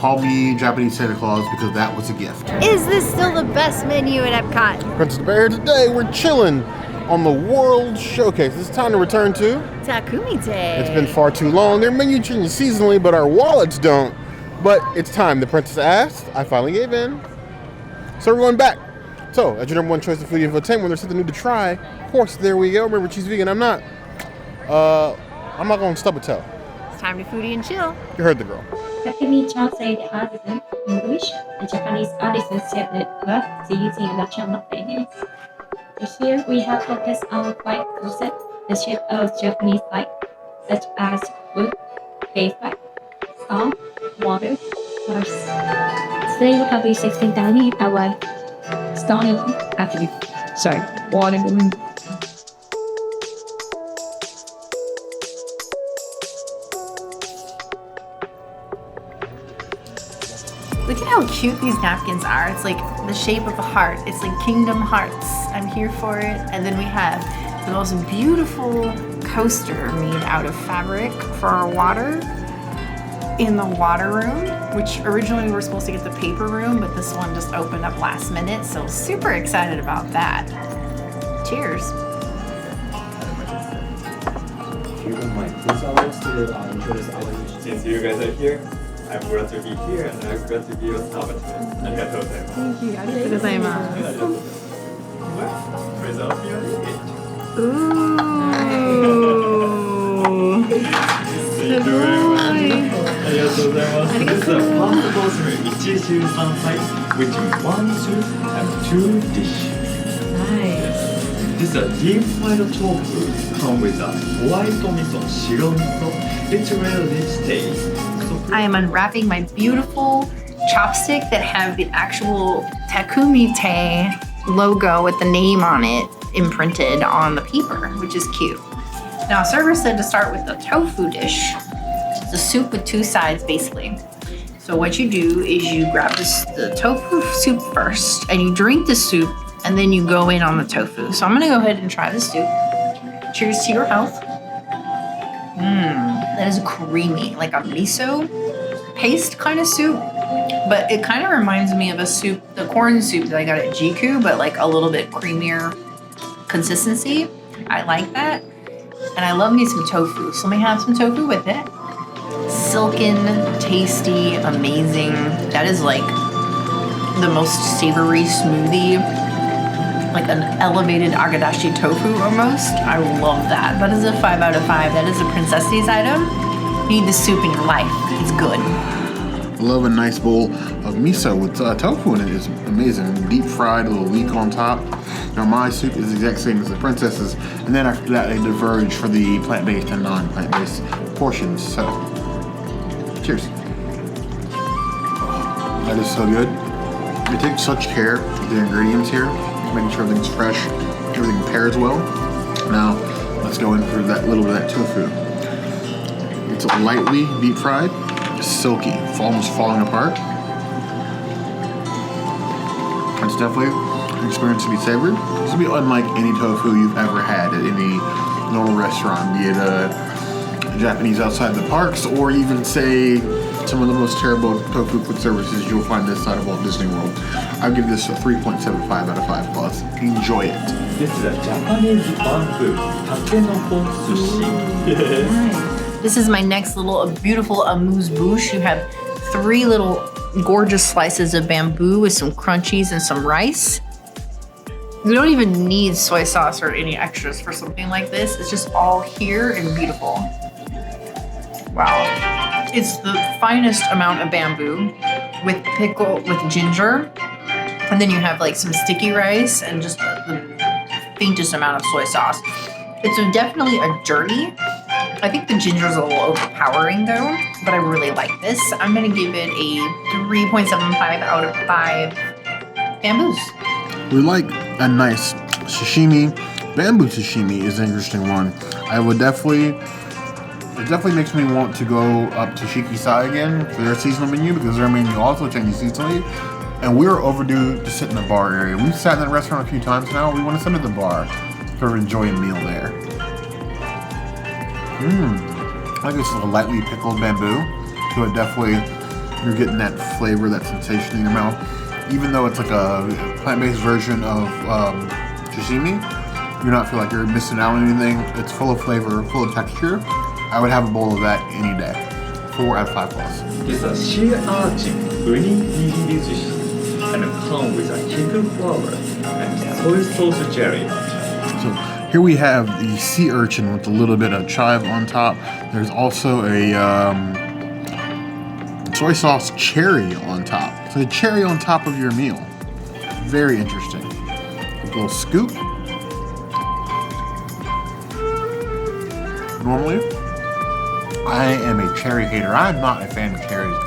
call me Japanese Santa Claus because that was a gift. Is this still the best menu at EPCOT? Princess Bear, today we're chilling on the World Showcase. It's time to return to Takumi-Tei. It's been far too long. Their menu changes seasonally, but our wallets don't. But it's time. The princess asked. I finally gave in. So we're going back. So, as your number one choice of food infotainment, when there's something new to try, of course, there we go. Remember, she's vegan. I'm not going to stub a toe. It's time to foodie and chill. You heard the girl. Takumi-Tei Hasu, English, a Japanese artisan shaped work using induction of paintings. Here we have focused on five concepts, the shape of Japanese life, such as wood, paper, stone, water, earth. Today we have been 16 dining our stone water. Look at how cute these napkins are. It's like the shape of a heart. It's like Kingdom Hearts. I'm here for it. And then we have the most beautiful coaster made out of fabric for our water in the water room, which originally we were supposed to get the paper room, but this one just opened up last minute. So super excited about that. Cheers. If you don't mind, please allow us to introduce our dish. Since you guys are here, I'm glad to be here and I'm glad to be your servant. ありがとうございます。Thank you. ありがとうございます。Present your Ooh. すごい。ありがとうございます。This is a first course meal, Ichijyu-Sansai, which is one soup and two dishes. Nice. This is a deep fried tofu, come with a white miso, shiro miso. It's really rich taste. I am unwrapping my beautiful chopstick that have the actual Takumi-Tei logo with the name on it imprinted on the paper, which is cute. Now, server said to start with the tofu dish. It's a soup with two sides, basically. So what you do is you grab the tofu soup first, and you drink the soup, and then you go in on the tofu. So I'm gonna go ahead and try the soup. Cheers to your health. That is creamy, like a miso paste kind of soup, but it kind of reminds me of a soup, the corn soup that I got at Jiku, but like a little bit creamier consistency. I like that. And I love me some tofu, so let me have some tofu with it. Silken, tasty, amazing. That is like the most savory smoothie, like an elevated agadashi tofu almost. I love that. That is a 5 out of 5. That is a princess's item. You need the soup in your life. It's good. I love a nice bowl of miso with tofu in it. It's amazing. Deep fried, a little leek on top. Now my soup is the exact same as the princess's, and then after that they diverge for the plant-based and non-plant-based portions. So, cheers. That is so good. They take such care with the ingredients here, making sure everything's fresh, everything pairs well. Now, let's go in for that little bit of that tofu. It's lightly deep fried, silky, almost falling apart. It's definitely an experience to be savored. This will be unlike any tofu you've ever had at any normal restaurant, be it a Japanese outside the parks, or even say some of the most terrible tofu food services you'll find this side of Walt Disney World. I'll give this a 3.75 out of 5 plus. Enjoy it. This is a Japanese bamboo, takenoko sushi. Nice. This is my next little beautiful amuse-bouche. You have 3 little gorgeous slices of bamboo with some crunchies and some rice. You don't even need soy sauce or any extras for something like this. It's just all here and beautiful. Wow. It's the finest amount of bamboo with with ginger. And then you have like some sticky rice and just the faintest amount of soy sauce. It's definitely a journey. I think the ginger is a little overpowering though, but I really like this. I'm gonna give it a 3.75 out of 5 bamboos. We like a nice sashimi. Bamboo sashimi is an interesting one. It definitely makes me want to go up to Shikisai again for their seasonal menu, because their menu also changes seasonally. And we're overdue to sit in the bar area. We've sat in that restaurant a few times now. We want to sit at the bar to enjoy a meal there. I think it's a lightly pickled bamboo, so it definitely you're getting that flavor, that sensation in your mouth. Even though it's like a plant-based version of sashimi, you're not feel like you're missing out on anything. It's full of flavor, full of texture. I would have a bowl of that any day. 4 out of 5 plus. This is a sea urchin uni nigiri sushi and come with a kiku flower and soy sauce jelly. So here we have the sea urchin with a little bit of chive on top. There's also a soy sauce cherry on top. So a cherry on top of your meal. Very interesting. A little scoop. Normally, I am a cherry hater. I'm not a fan of cherries.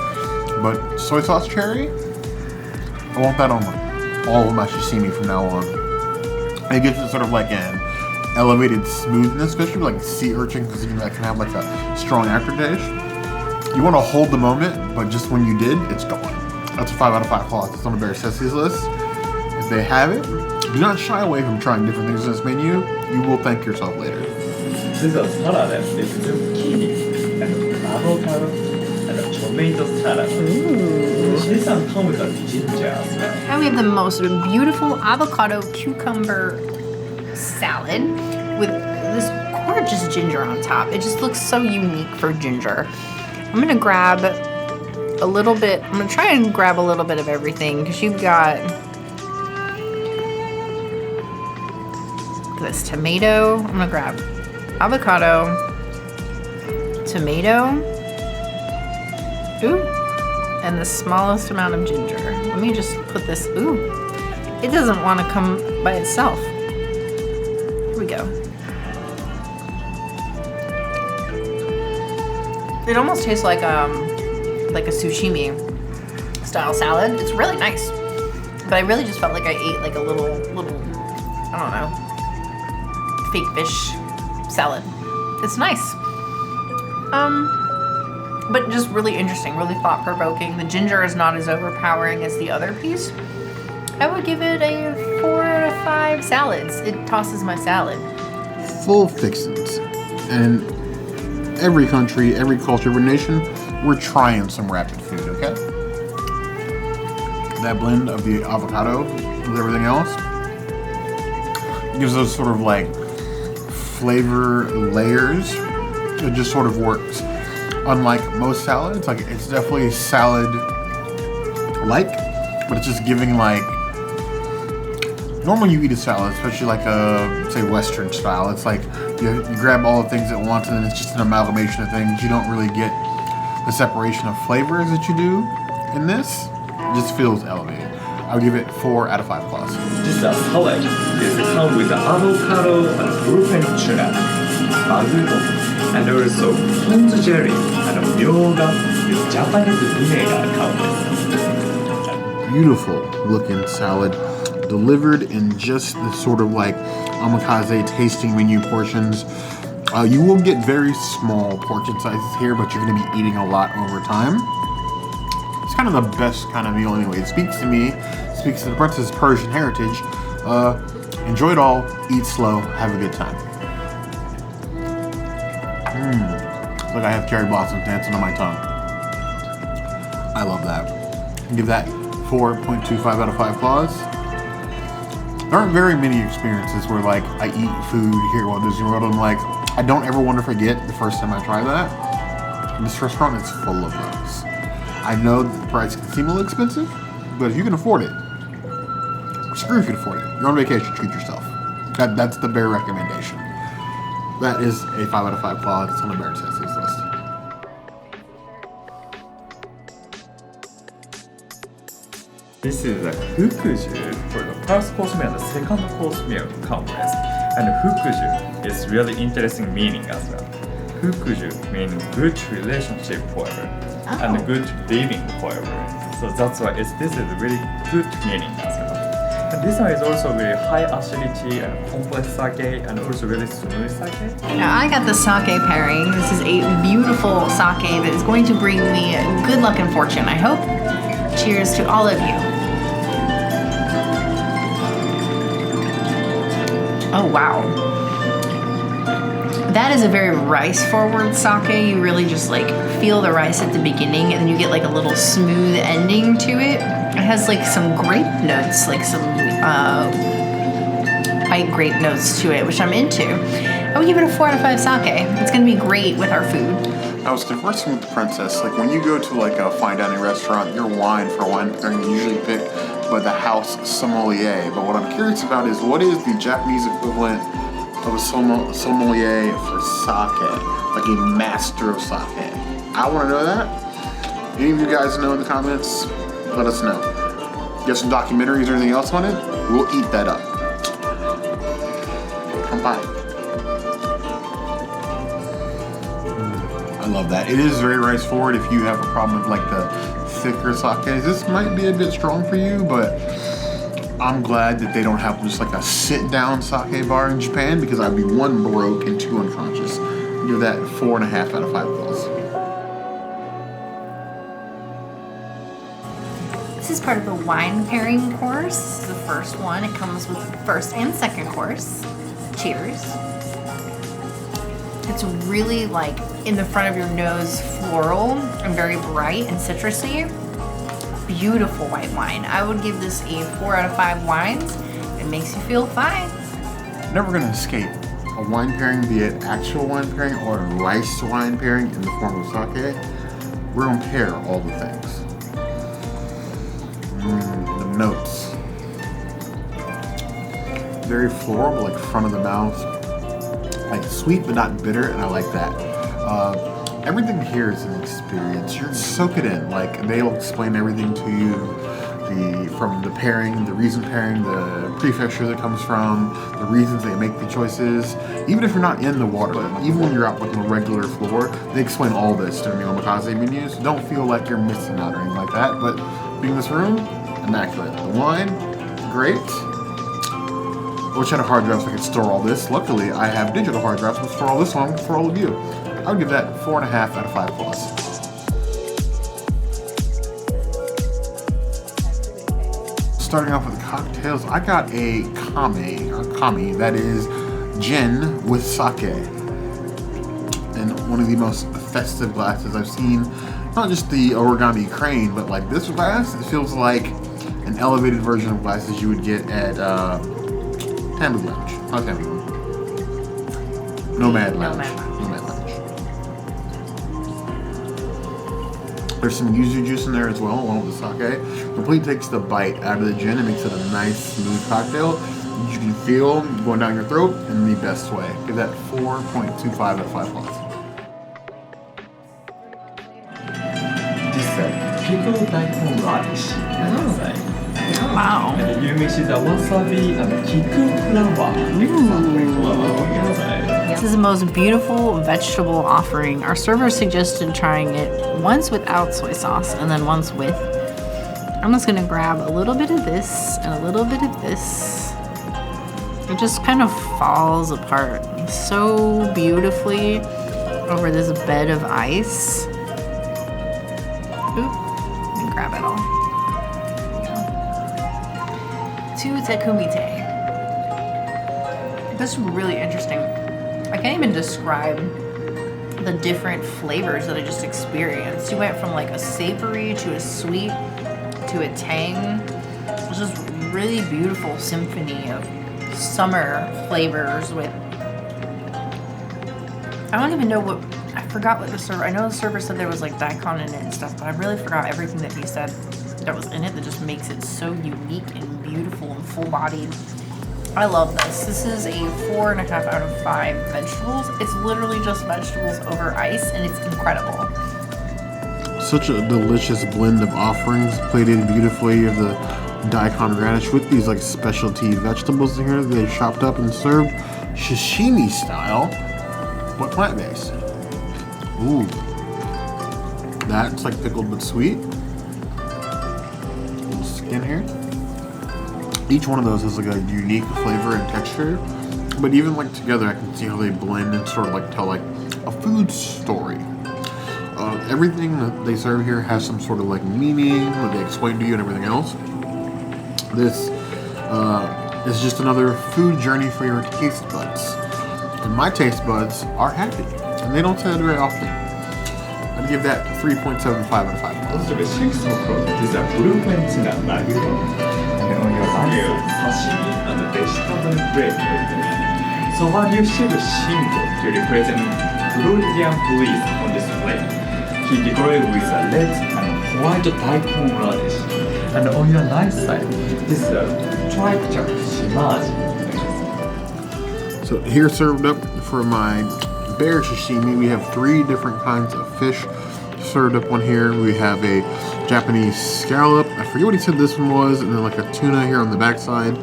But soy sauce cherry, I want that on all of my sashimi from now on. It gives it sort of like an elevated smoothness, especially like sea urchin, because that can have like a strong aftertaste. You want to hold the moment, but just when you did, it's gone. That's a 5 out of 5 claws. It's on the Bear Sessy's list. If they have it, do not shy away from trying different things in this menu. You will thank yourself later. This is a salad with zucchini and avocado and tomato salad. This one comes with a ginger as well. And we have the most beautiful avocado cucumber salad with this gorgeous ginger on top. It just looks so unique for ginger. I'm gonna grab a little bit. I'm gonna try and grab a little bit of everything because you've got this tomato. I'm gonna grab avocado, tomato, ooh, and the smallest amount of ginger. Let me just put this, ooh, it doesn't want to come by itself. Here we go. It almost tastes like a sushimi style salad. It's really nice, but I really just felt like I ate like a little, I don't know, fake fish salad. It's nice. But just really interesting, really thought-provoking. The ginger is not as overpowering as the other piece. I would give it a 4 out of 5 salads. It tosses my salad. Full fixins. And every country, every culture, every nation, we're trying some rapid food, okay? That blend of the avocado with everything else gives those sort of like flavor layers. It just sort of works. Unlike most salads, like it's definitely salad-like, but it's just giving like, normally you eat a salad, especially like a, say, Western style. It's like you grab all the things at once and then it's just an amalgamation of things. You don't really get the separation of flavors that you do in this. It just feels elevated. I would give it 4 out of 5 plus. This is a salad. This comes with avocado and gluten tuna, magudo, and also ponzu jelly and myoga with Japanese vinegar covered. Beautiful looking salad, delivered in just the sort of like omakase tasting menu portions. You will get very small portion sizes here, but you're going to be eating a lot over time. It's kind of the best kind of meal anyway. It speaks to me, speaks to the Princess Persian heritage. Enjoy it all, eat slow, have a good time. Look, I have cherry blossoms dancing on my tongue. I love that. Give that 4.25 out of 5 claws. There aren't very many experiences where like I eat food here at Walt Disney World and like I don't ever want to forget the first time I try that. And this restaurant is full of those. I know that the price can seem a little expensive, but if you can afford it, screw if you can afford it. You're on vacation, treat yourself. That's the bare recommendation. That is a 5 out of 5 claws. It's on the Bear Sessy's list. This is a Fukuju for the first course meal and the second course meal conference. And Fukuju is really interesting meaning as well. Fukuju means good relationship forever and good living forever. So that's why this is really good meaning as well. And this one is also very high acidity and complex sake and also really smooth sake. Now I got the sake pairing. This is a beautiful sake that is going to bring me good luck and fortune, I hope. Cheers to all of you. Oh wow. That is a very rice-forward sake. You really just like feel the rice at the beginning, and then you get like a little smooth ending to it. It has like some grape notes, like some white grape notes to it, which I'm into. I would give it a 4 out of 5 sake. It's gonna be great with our food. I was conversing with the princess. Like when you go to like a fine dining restaurant, your wine for a wine pairing is usually picked by the house sommelier. But what I'm curious about is what is the Japanese equivalent of a sommelier for sake, like a master of sake. I want to know that. Any of you guys know in the comments? Let us know. You have some documentaries or anything else on it? We'll eat that up. Come by. I love that. It is very rice forward. If you have a problem with like the thicker sakes, this might be a bit strong for you, but I'm glad that they don't have just like a sit-down sake bar in Japan, because I'd be 1 broke and 2 unconscious. Give that 4.5 out of 5 plus. This is part of the wine pairing course. This is the first one. It comes with the first and second course. Cheers. It's really like in the front of your nose floral and very bright and citrusy. Beautiful white wine. I would give this a 4 out of 5 wines. It makes you feel fine. Never gonna escape a wine pairing, be it actual wine pairing or a rice wine pairing in the form of sake. We're gonna pair all the things. The notes. Very floral, but like front of the mouth. Like sweet but not bitter, and I like that. Everything here is an experience. You soak it in. Like they'll explain everything to you, from the pairing, the reason pairing, the prefecture that comes from, the reasons they make the choices. Even if you're not in the water, even when you're out like on a regular floor, they explain all this during the omakase menus. Don't feel like you're missing out or anything like that. But being in this room, immaculate. The wine, great. I wish I had a hard drive so I could store all this. Luckily, I have digital hard drives to store all this on for all of you. I would give that 4.5 out of 5 plus. Starting off with the cocktails, I got a kami, that is gin with sake. And one of the most festive glasses I've seen. Not just the origami crane, but like this glass, it feels like an elevated version of glasses you would get at Tambu Lounge. Not Tambu Lounge. Nomad Lounge. There's some yuzu juice in there as well, along with the sake. Completely takes the bite out of the gin and makes it a nice, smooth cocktail. You can feel going down your throat in the best way. Give that 4.25 out of 5 plus. Pickled dikon garnish. Wow. And you mix the wasabi and kiku flower. This is the most beautiful vegetable offering. Our server suggested trying it once without soy sauce and then once with. I'm just gonna grab a little bit of this and a little bit of this. It just kind of falls apart so beautifully over this bed of ice. Oop, let me grab it all. To Takumi-Tei. This is really interesting. I can't even describe the different flavors that I just experienced. You went from like a savory to a sweet to a tang. It was just really beautiful symphony of summer flavors with, I don't even know what, I forgot what the server, I know the server said there was like dikon in it and stuff, but I really forgot everything that he said that was in it that just makes it so unique and beautiful and full-bodied. I love this. This is a 4.5 out of 5 vegetables. It's literally just vegetables over ice, and it's incredible. Such a delicious blend of offerings, plated beautifully of the daikon radish with these like specialty vegetables in here that they chopped up and served sashimi style, but plant-based. Ooh, that's like pickled but sweet. Little skin here. Each one of those has like a unique flavor and texture, but even like together I can see how they blend and sort of like tell like a food story. Everything that they serve here has some sort of like meaning that they explain to you and everything else. This is just another food journey for your taste buds. and my taste buds are happy. And they don't say that very often. I'd give that 3.75 out of 5. Also, the six o'clock is a blueprint in a Nigori. And on your menu, sashimi and vegetable bread. So what you should symbol to represent Freudian bliss on this plate. He decorated with a red and white dikon radish. And on your right side, this is a striped shimaji. So here served up for my bear sashimi, we have 3 different kinds of fish served up on here. We have a Japanese scallop, I forget what he said this one was, and then like a tuna here on the backside.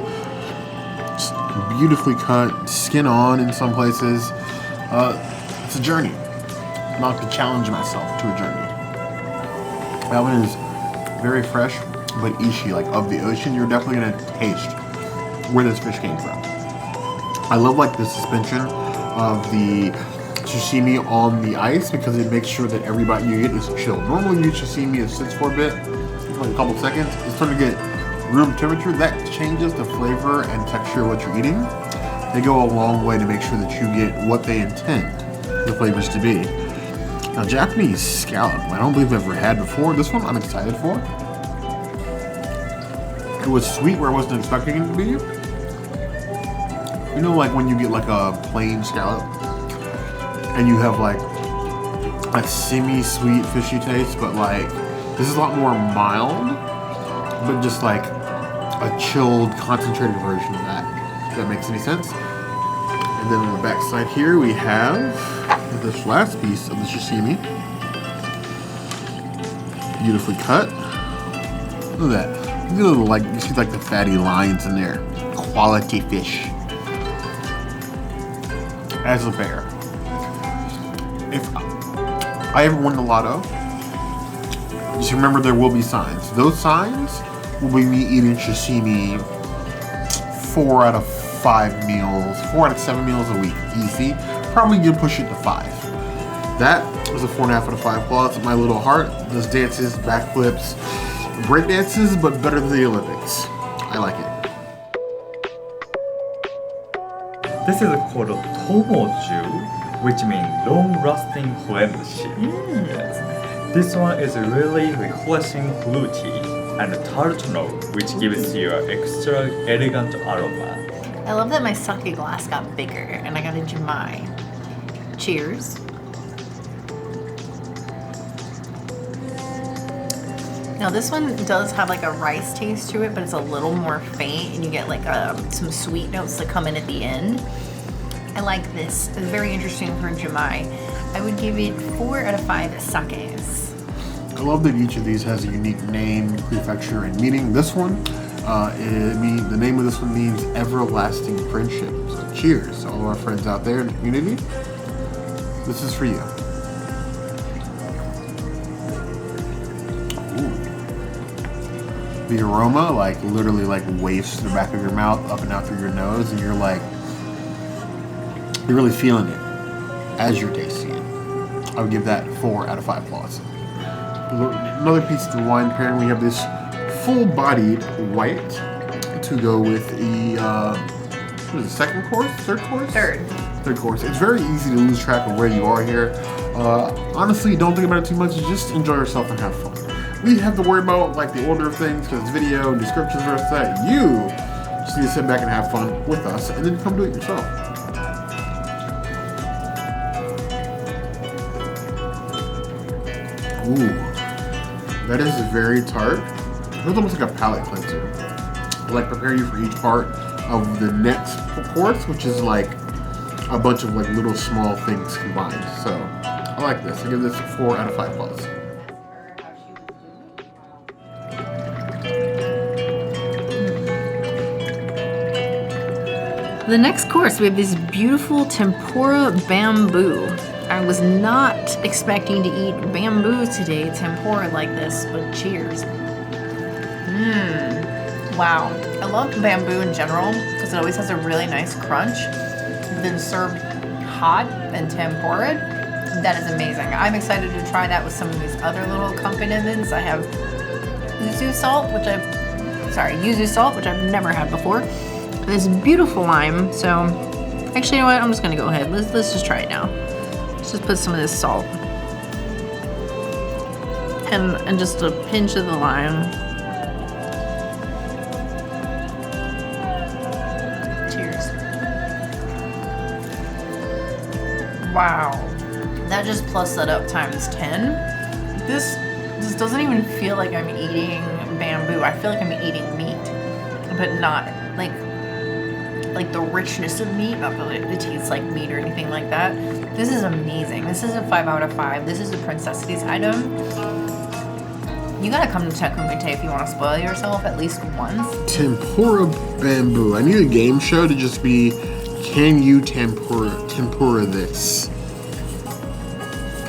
Just beautifully cut, skin on in some places. It's a journey. I'm about to challenge myself to a journey. That one is very fresh, but ishi, like of the ocean. You're definitely gonna taste where this fish came from. I love like the suspension of the sashimi on the ice because it makes sure that every bite you get is chilled. Normally you sashimi it sits for a bit, like a couple seconds. It's starting to get room temperature. That changes the flavor and texture of what you're eating. They go a long way to make sure that you get what they intend the flavors to be. Now, Japanese scallop, I don't believe I've ever had before. This one I'm excited for. It was sweet where I wasn't expecting it to be. You know, like when you get like a plain scallop and you have like a semi-sweet fishy taste, but like this is a lot more mild, but just like a chilled, concentrated version of that. If that makes any sense. And then on the back side here we have this last piece of the sashimi. Beautifully cut. Look at that. Look at the, like, you see like the fatty lines in there. Quality fish. As a bear, if I ever won the lotto, just remember there will be signs. Those signs will be me eating sashimi 4 out of 5 meals, 4 out of 7 meals a week, easy. Probably gonna push it to 5. That was a 4.5 out of 5 plus. My little heart does dances, backflips, break dances, but better than the Olympics. I like it. This is called tomoju, which means long-lasting friendship. Yes. This one is really refreshing fruity and tart note, which gives you an extra elegant aroma. I love that my sake glass got bigger and I got a jumai. Cheers. Now this one does have like a rice taste to it, but it's a little more faint and you get like some sweet notes that come in at the end. I like this. It's very interesting for jumai. I would give it 4 out of 5 sakes. I love that each of these has a unique name, prefecture, and meaning. This one, the name of this one means everlasting friendship. So cheers to all of our friends out there in the community. This is for you. The aroma, like literally like wafts to the back of your mouth, up and out through your nose, and you're really feeling it as you're tasting it. I would give that 4 out of 5 plus. Another piece of the wine pairing, we have this full-bodied white to go with the what is it, second course? Third course? Third course. It's very easy to lose track of where you are here. Honestly, don't think about it too much. Just enjoy yourself and have fun. We have to worry about like the order of things because it's video and descriptions and rest of that. You just need to sit back and have fun with us and then come do it yourself. Ooh, that is very tart. It's almost like a palate cleanser. To like prepare you for each part of the next course, which is like a bunch of like little small things combined. So I like this. I give this 4 out of 5 plus. The next course, we have this beautiful tempura bamboo. I was not expecting to eat bamboo today, tempura like this, but cheers. Wow. I love bamboo in general because it always has a really nice crunch. Then served hot and tempura, that is amazing. I'm excited to try that with some of these other little accompaniments. I have yuzu salt, which I've never had before. This beautiful lime, so Actually, you know what? I'm just gonna go ahead. Let's just try it now. Let's just put some of this salt and just a pinch of the lime. Cheers. Wow, that just plus that up times 10. This doesn't even feel like I'm eating bamboo. I feel like I'm eating meat, but not like the richness of meat. Not that it tastes like meat or anything like that. This is amazing. This is a 5 out of 5. This is a Princessity's item. You gotta come to Takumi-Tei if you want to spoil yourself at least once. Tempura bamboo. I need a game show to just be, can you tempura this?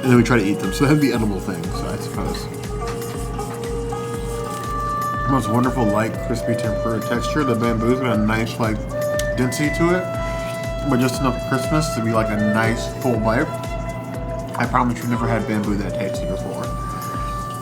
And then we try to eat them. So they have the edible things, I suppose. Most wonderful light, crispy tempura texture. The bamboo's got a nice like density to it, but just enough crispness to be like a nice full bite. I promise you've never had bamboo that tasty before.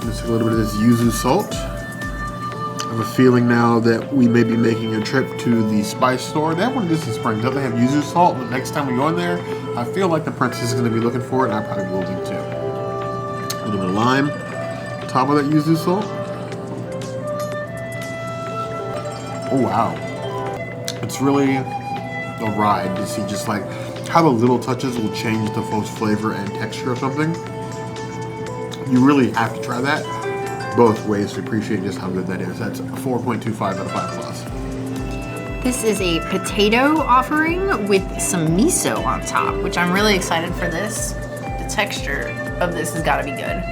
Just a little bit of this yuzu salt. I have a feeling now that we may be making a trip to the spice store. They have one of this in Spring. Don't they have yuzu salt? The next time we go in there, I feel like the princess is going to be looking for it, and I probably will be too. A little bit of lime on top of that yuzu salt. Oh wow. It's really a ride to see just like how the little touches will change the full flavor and texture of something. You really have to try that both ways to appreciate just how good that is. That's a 4.25 out of 5 plus. This is a potato offering with some miso on top, which I'm really excited for this. The texture of this has got to be good.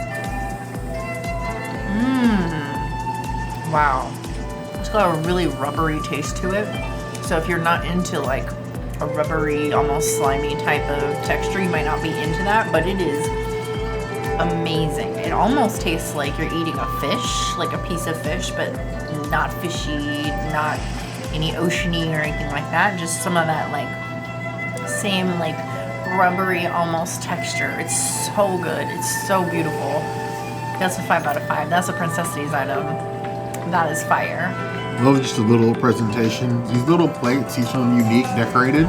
Wow. It's got a really rubbery taste to it. So if you're not into like a rubbery, almost slimy type of texture, you might not be into that, but it is amazing. It almost tastes like you're eating a fish, like a piece of fish, but not fishy, not any oceany or anything like that. Just some of that like same like rubbery almost texture. It's so good. It's so beautiful. That's a 5 out of 5. That's a Princessity's item. That is fire. I love just a little presentation. These little plates, each one unique, decorated.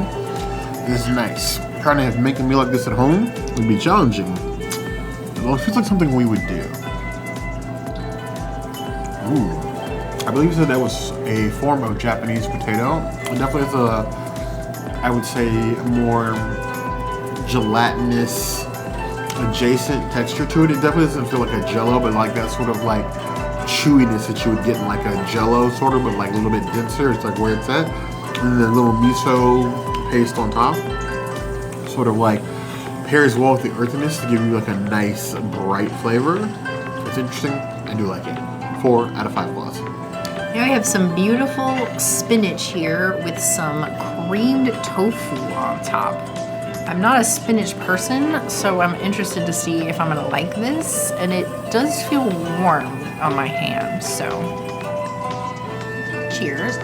This is nice. Trying to make a meal like this at home would be challenging. Well, it feels like something we would do. Ooh. I believe that was a form of Japanese potato. It definitely has a, I would say, more gelatinous adjacent texture to it. It definitely doesn't feel like a jello, but like that sort of like chewiness that you would get in like a jello sort of, but like a little bit denser. It's like where it's at. And then a little miso paste on top. Sort of like pairs well with the earthiness to give you like a nice bright flavor. It's interesting. I do like it. 4 out of 5 plus. Now we have some beautiful spinach here with some creamed tofu on top. I'm not a spinach person, so I'm interested to see if I'm gonna like this. And it does feel warm on my hand, so cheers.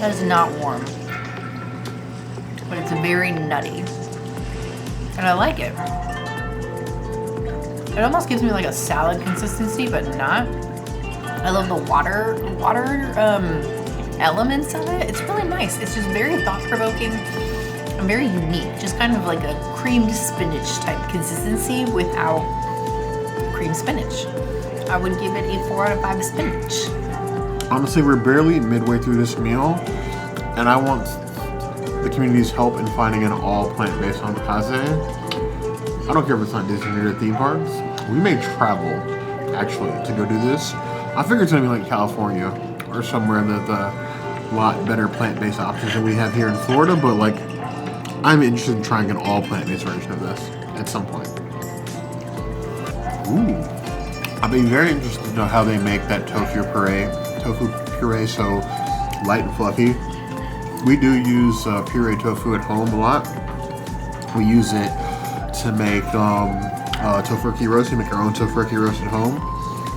That is not warm, but it's very nutty, and I like it. It almost gives me like a salad consistency, but not. I love the water elements of it. It's really nice. It's just very thought-provoking and very unique. Just kind of like a creamed spinach type consistency without creamed spinach. I would give it a 4 out of 5 spinach. Honestly, we're barely midway through this meal, and I want the community's help in finding an all plant-based omakase. I don't care if it's not Disney or theme parks. We may travel, actually, to go do this. I figure it's gonna be like California or somewhere that's a lot better plant-based options than we have here in Florida, but like, I'm interested in trying an all plant-based version of this at some point. Ooh. I'd be very interested to know how they make that tofu puree so light and fluffy. We do use puree tofu at home a lot. We use it to make tofurkey roast. We make our own tofurkey roast at home.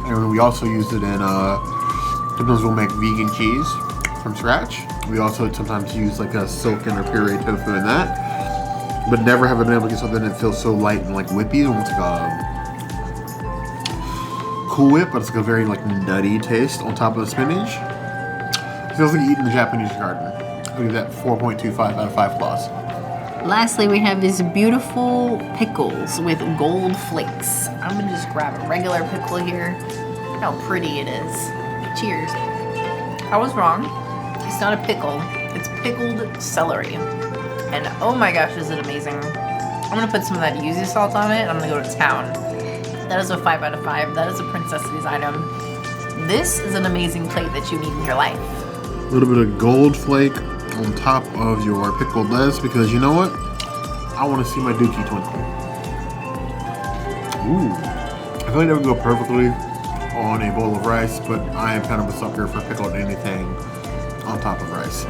And we also use it in, sometimes we'll make vegan cheese from scratch. We also sometimes use like a silken or puree tofu in that. But never have I been able to get something that feels so light and like whippy. Almost like a Cool Whip, but it's like a very like nutty taste on top of the spinach. It feels like eating the Japanese garden. I'll give that 4.25 out of 5 claws. Lastly, we have these beautiful pickles with gold flakes. I'm gonna just grab a regular pickle here. Look how pretty it is. Cheers. I was wrong. It's not a pickle. It's pickled celery. And oh my gosh, is it amazing. I'm gonna put some of that yuzu salt on it. I'm gonna go to town. That is a 5 out of 5. That is a Princessity's item. This is an amazing plate that you need in your life. A little bit of gold flake on top of your pickled lettuce because you know what? I want to see my dookie twinkle. Ooh. I feel like that would go perfectly on a bowl of rice, but I am kind of a sucker for pickled anything on top of rice.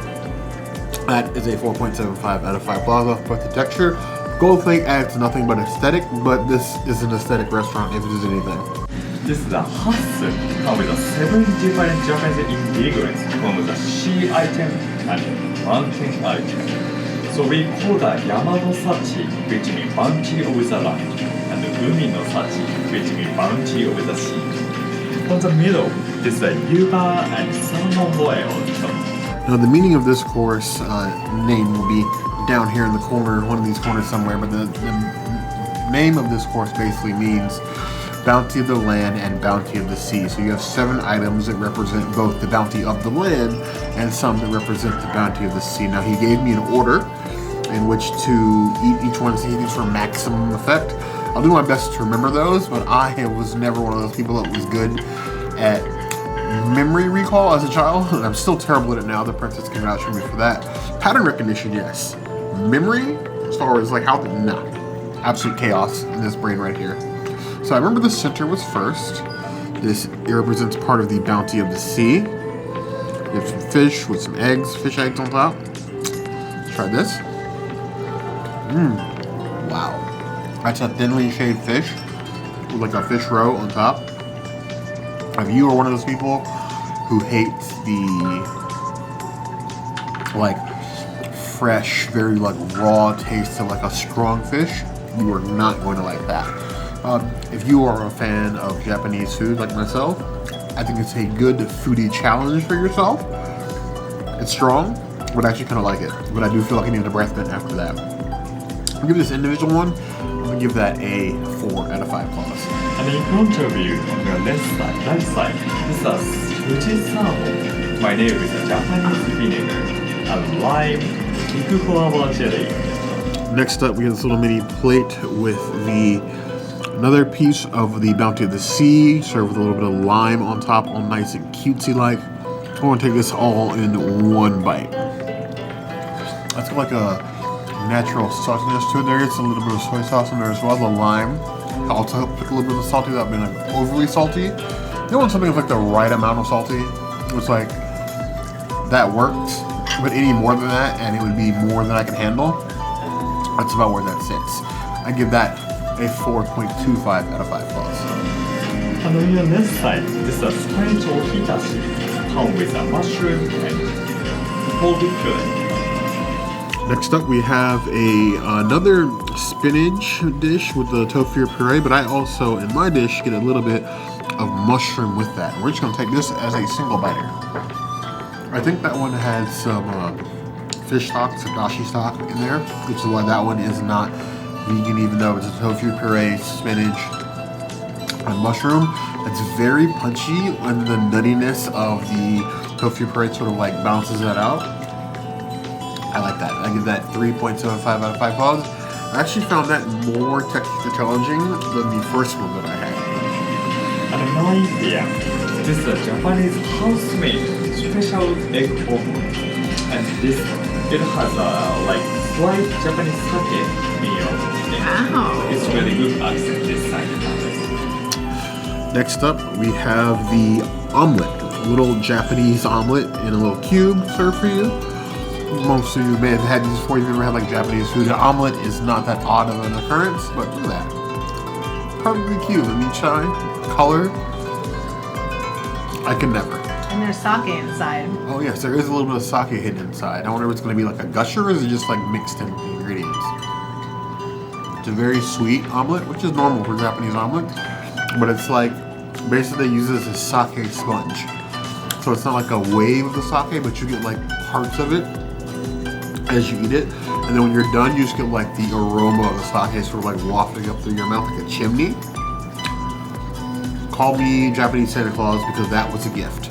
That is a 4.75 out of 5 plaza for the texture. Gold flake adds nothing but aesthetic, but this is an aesthetic restaurant if it is anything. This is a Hasu, come with 7 different Japanese ingredients from the sea item and mountain item. So we call that Yama no Sachi, which means bounty of the land, and Umi no Sachi, which means bounty of the sea. On the middle, this is a yuba and salmon boil on top. Now the meaning of this course name will be down here in the corner, one of these corners somewhere, but the name of this course basically means bounty of the land and bounty of the sea. So you have 7 items that represent both the bounty of the land and some that represent the bounty of the sea. Now he gave me an order in which to eat each one, see these for maximum effect. I'll do my best to remember those, but I was never one of those people that was good at memory recall as a child, and I'm still terrible at it now. The princess can vouch for me for that. Pattern recognition, yes. Memory, as far as like how, nah. Absolute chaos in this brain right here. So I remember the center was first. This it represents part of the bounty of the sea. You have some fish with some eggs, fish eggs on top. Let's try this. Wow. That's a thinly shaved fish with like a fish roe on top. If you are one of those people who hates the like fresh, very like raw taste of like a strong fish, you are not going to like that. If you are a fan of Japanese food like myself, I think it's a good foodie challenge for yourself. It's strong, but I actually kind of like it. But I do feel like I need a breath mint after that. I'll give this individual one, I'm going to give that a 4 out of 5 claws. And in front of you, on the left side, this is Fuji salmon. My name is a Japanese vinegar, and lime, Kiku flower jelly. Next up, we have this little mini plate with another piece of the bounty of the sea, served with a little bit of lime on top, all nice and cutesy like. I want to take this all in one bite. That's got like a natural saltiness to it there. It's a little bit of soy sauce in there as well. The lime also helps pick a little bit of salty without being like overly salty. You want something with like the right amount of salty. It's like that works, but any more than that, and it would be more than I can handle. That's about where that sits. I give that a 4.25 out of 5 claws. And on your left side, this is a Spanish Hiyashihachi, come with a mushroom and pickled. Next up, we have another spinach dish with the tofu puree, but I also, in my dish, get a little bit of mushroom with that. We're just going to take this as a single biter. I think that one had some fish stock, some dashi stock in there, which is why that one is not vegan, even though it's a tofu puree, spinach, and mushroom. It's very punchy, and the nuttiness of the tofu puree sort of like balances that out. I like that. I give that 3.75 out of 5 claws. I actually found that more texture challenging than the first one that I had. And 9 p.m. This is a Japanese house-made special egg omelet. And this, it has a like slight Japanese sake meal. Wow. It's really good accent this side. Next up, we have the omelet. A little Japanese omelet in a little cube served for you. Most of you may have had these before. You've ever had like Japanese food. An omelet is not that odd of an occurrence, but look at that. Perfectly cute. The meat shine, color. I can never. And there's sake inside. Oh yes, there is a little bit of sake hidden inside. I wonder if it's going to be like a gusher or is it just like mixed in ingredients? It's a very sweet omelet, which is normal for Japanese omelet, but it's like basically they use it as a sake sponge. So it's not like a wave of the sake, but you get like parts of it as you eat it. And then when you're done, you just get like the aroma of the sake sort of like wafting up through your mouth like a chimney. Call me Japanese Santa Claus because that was a gift.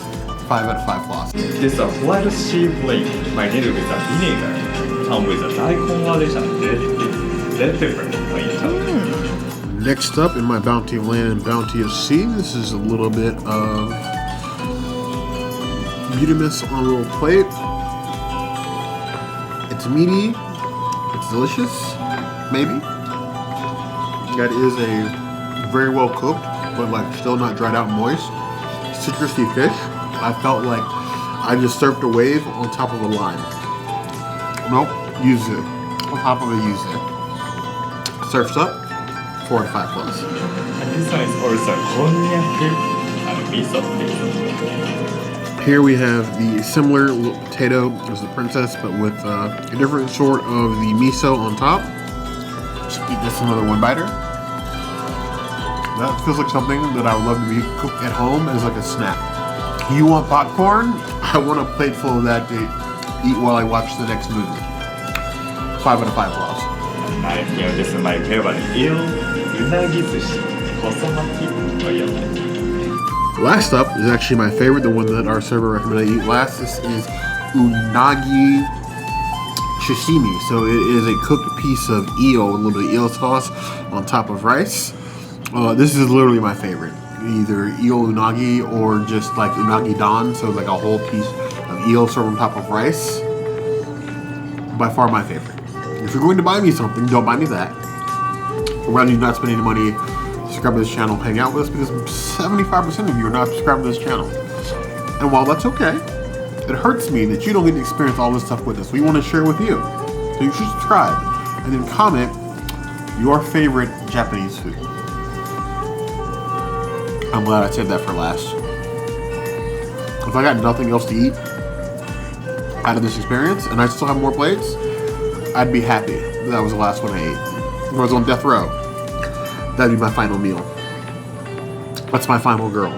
5 out of 5 claws. This is a white sea flake marinated with a vinegar. Come with a dikon radish and red pepper on top. Next up in my Bounty of Land and Bounty of Sea, this is a little bit of Butamus on a little plate. It's meaty, it's delicious, maybe. That is a very well cooked, but like still not dried out moist, citrusy fish. I felt like I just surfed a wave on top of a lime. Nope, yuzu. On top of a yuzu. Surfs up, 4 out of 5 plus. And this one is also konnyaku and miso. Here we have the similar potato as the princess, but with a different sort of the miso on top. Just eat this another one biter. That feels like something that I would love to be cooked at home as like a snack. You want popcorn? I want a plate full of that to eat while I watch the next movie. 5 out of 5 claws. This is my favorite eel, unagi sushi, kosomaki oyama. Last up is actually my favorite, the one that our server recommended I eat last. This is unagi sashimi. So it is a cooked piece of eel, a little bit of eel sauce on top of rice. This is literally my favorite. Either eel unagi or just like unagi don, so like a whole piece of eel served on top of rice. By far my favorite. If you're going to buy me something, don't buy me that. Rather, you not spend any money, subscribe to this channel, hang out with us, because 75% of you are not subscribed to this channel. And while that's okay, it hurts me that you don't get to experience all this stuff with us. We want to share with you. So you should subscribe and then comment your favorite Japanese food. I'm glad I saved that for last. If I got nothing else to eat out of this experience and I still have more plates, I'd be happy that was the last one I ate. If I was on death row, that'd be my final meal. That's my final girl.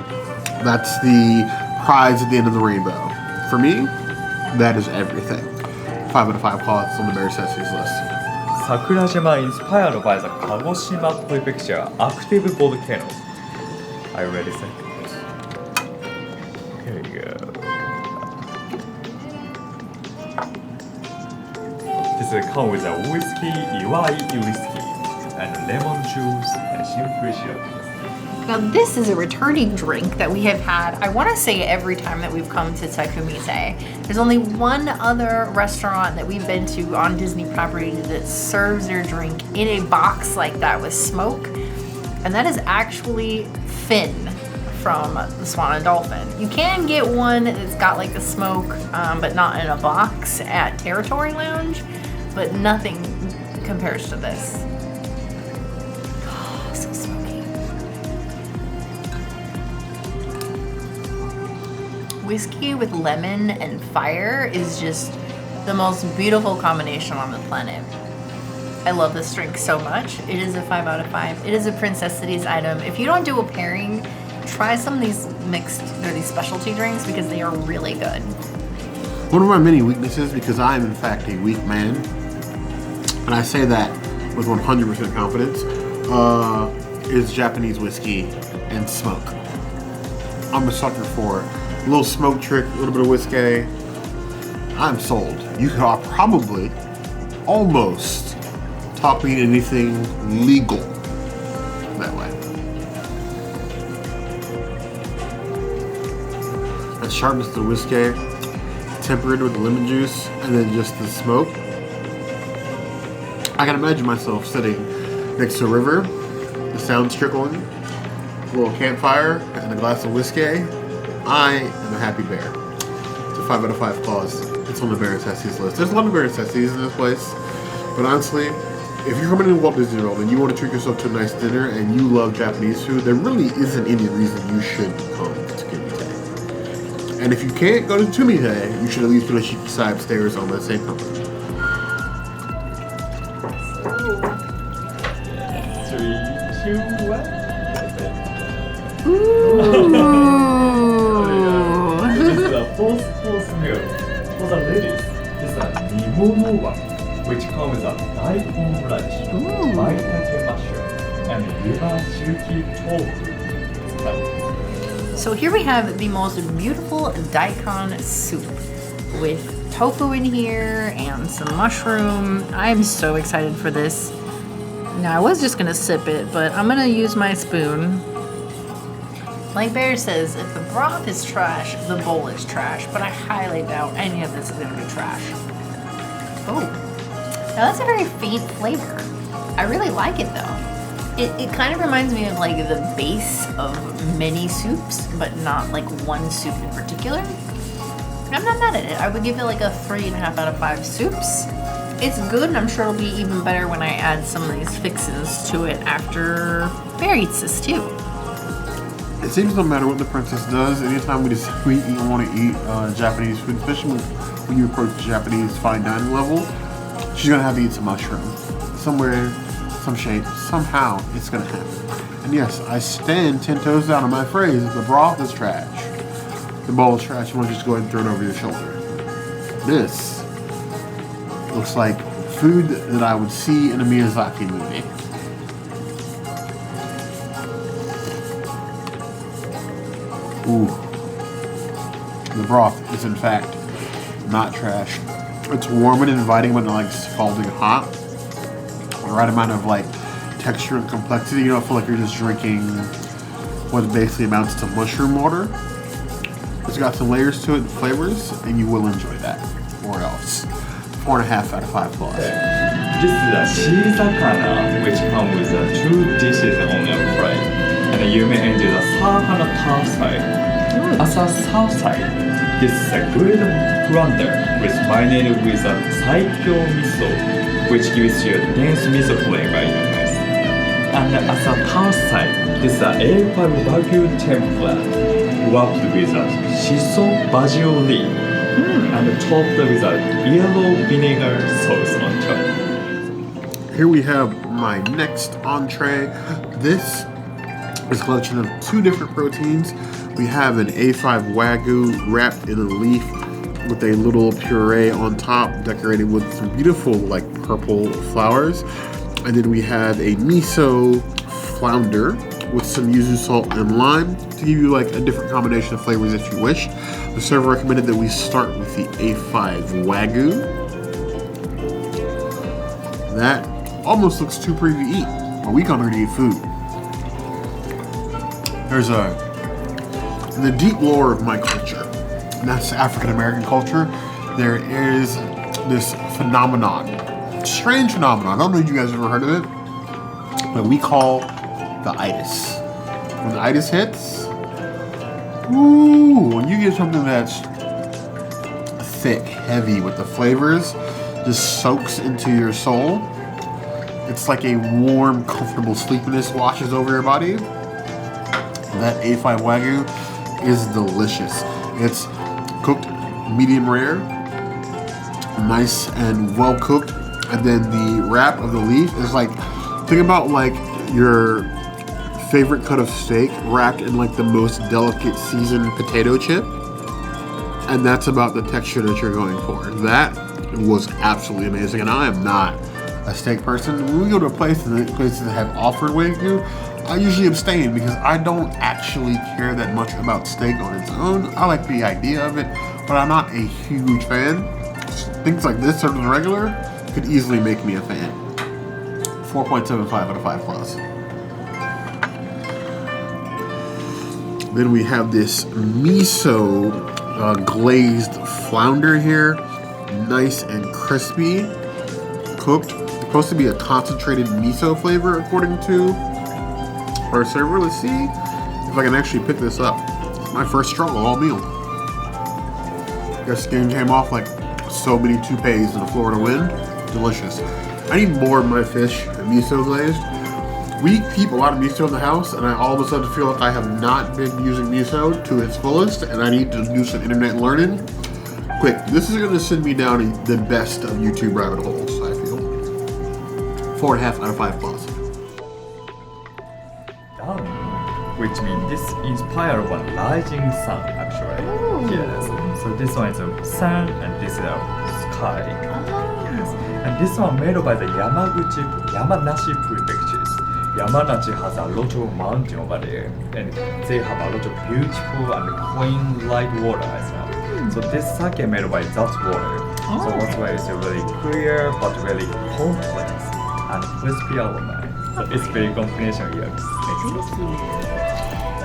That's the prize at the end of the rainbow. For me, that is everything. 5 out of 5 claws on the Bear Sessies list. Sakurajima inspired by the Kagoshima Prefecture active volcanoes. Are you ready, sir? Here we go. This will come with a whiskey, Iwai whiskey, and lemon juice and shrimp. Now this is a returning drink that we have had, I want to say every time that we've come to Takumi-Tei. There's only one other restaurant that we've been to on Disney property that serves their drink in a box like that with smoke. And that is actually Finn from the Swan and Dolphin. You can get one that's got like the smoke, but not in a box at Territory Lounge, but nothing compares to this. Oh, so smoky. Whiskey with lemon and fire is just the most beautiful combination on the planet. I love this drink so much. It is a 5 out of 5. It is a Princess Cities item. If you don't do a pairing, try some of these mixed or these specialty drinks because they are really good. One of my many weaknesses, because I am in fact a weak man, and I say that with 100% confidence, is Japanese whiskey and smoke. I'm a sucker for a little smoke trick, a little bit of whiskey. I'm sold. You could probably almost talk me into anything legal that way. That sharpness of the whiskey, tempered with the lemon juice, and then just the smoke. I can imagine myself sitting next to a river, the sounds trickling, a little campfire, and a glass of whiskey. I am a happy bear. It's a 5 out of 5 claws. It's on the Bear Sessies list. There's a lot of Bear Sessies in this place, but honestly, if you're coming to Walt Disney World and you want to treat yourself to a nice dinner and you love Japanese food, there really isn't any reason you should come to Takumi-Tei. And if you can't go to Takumi-Tei, you should at least go to Ichijyu-Sansai upstairs on that same company. 3, 2, 1. This is the fourth course meal for the ladies. This is a nimono waka. come with a dikon radish, Ooh. maitake mushroom, and yuba silky tofu. So here we have the most beautiful daikon soup with tofu in here and some mushroom. I'm so excited for this. Now I was just gonna sip it, but I'm gonna use my spoon. Like Bear says, if the broth is trash, the bowl is trash, but I highly doubt any of this is gonna be trash. Oh, now that's a very faint flavor. I really like it though. It kind of reminds me of like the base of many soups, but not like one soup in particular. I'm not mad at it. I would give it like a 3.5 out of 5 soups. It's good, and I'm sure it'll be even better when I add some of these fixins to it after Bear eats this too. It seems no matter what the princess does, anytime we want to eat Japanese food, especially when you approach the Japanese fine dining level, she's gonna have to eat some mushroom. Somewhere, some shape, somehow, it's gonna happen. And yes, I stand 10 toes down on my phrase, the broth is trash. The bowl is trash, you want to just go ahead and throw it over your shoulder. This looks like food that I would see in a Miyazaki movie. Ooh. The broth is in fact not trash. It's warm and inviting when like scalding hot. The right amount of like texture and complexity. You don't feel like you're just drinking what basically amounts to mushroom water. It's got some layers to it and flavors, and you will enjoy that. Or else. 4.5 out of 5 plus. This is a sea sakana, which comes with 2 dishes on a plate. And you may enjoy the sakana top side. As a south side, this is a grilled flounder with marinated with a saikyo miso, which gives you a dense miso flavor in the mess. And as a south side, this is a A5 wagyu tempura, wrapped with a shiso basil leaf, and topped with a yellow vinegar sauce on top. Here we have my next entree. This is a collection of 2 different proteins. We have an A5 Wagyu wrapped in a leaf with a little puree on top, decorated with some beautiful like purple flowers. And then we have a miso flounder with some yuzu salt and lime to give you like a different combination of flavors if you wish. The server recommended that we start with the A5 Wagyu. That almost looks too pretty to eat. But we come here to eat food. There's in the deep lore of my culture, and that's African American culture, there is this phenomenon, strange phenomenon. I don't know if you guys have ever heard of it, but we call the itis. When the itis hits, ooh, when you get something that's thick, heavy with the flavors, just soaks into your soul. It's like a warm, comfortable sleepiness washes over your body. That A5 Wagyu is delicious. It's cooked medium rare, nice and well cooked, and then the wrap of the leaf is like, think about like your favorite cut of steak wrapped in like the most delicate seasoned potato chip, and that's about the texture that you're going for. That was absolutely amazing, and I am not a steak person. When we go to places that have offered Wagyu, I usually abstain because I don't actually care that much about steak on its own. I like the idea of it, but I'm not a huge fan. Things like this served as regular could easily make me a fan. 4.75 out of 5 plus. Then we have this miso glazed flounder here. Nice and crispy. Cooked. It's supposed to be a concentrated miso flavor according to our server. Let's see if I can actually pick this up. It's my first struggle all meal. Guess game came off like so many toupees in a Florida wind. Delicious. I need more of my fish miso glazed. We keep a lot of miso in the house, and I all of a sudden feel like I have not been using miso to its fullest, and I need to do some internet learning. Quick, this is gonna send me down the best of YouTube rabbit holes, I feel. 4.5 out of 5 plus. Which means this inspired by rising sun actually. Ooh. Yes. So this one is a sun and this is a sky. Oh. Yes. And this one made by the Yamanashi prefectures. Yamanashi has a lot of mountain over there, and they have a lot of beautiful and clean light water as well. So this sake made by that water. So that's why it's really clear but really complex and crispy aroma. So it's very combination here.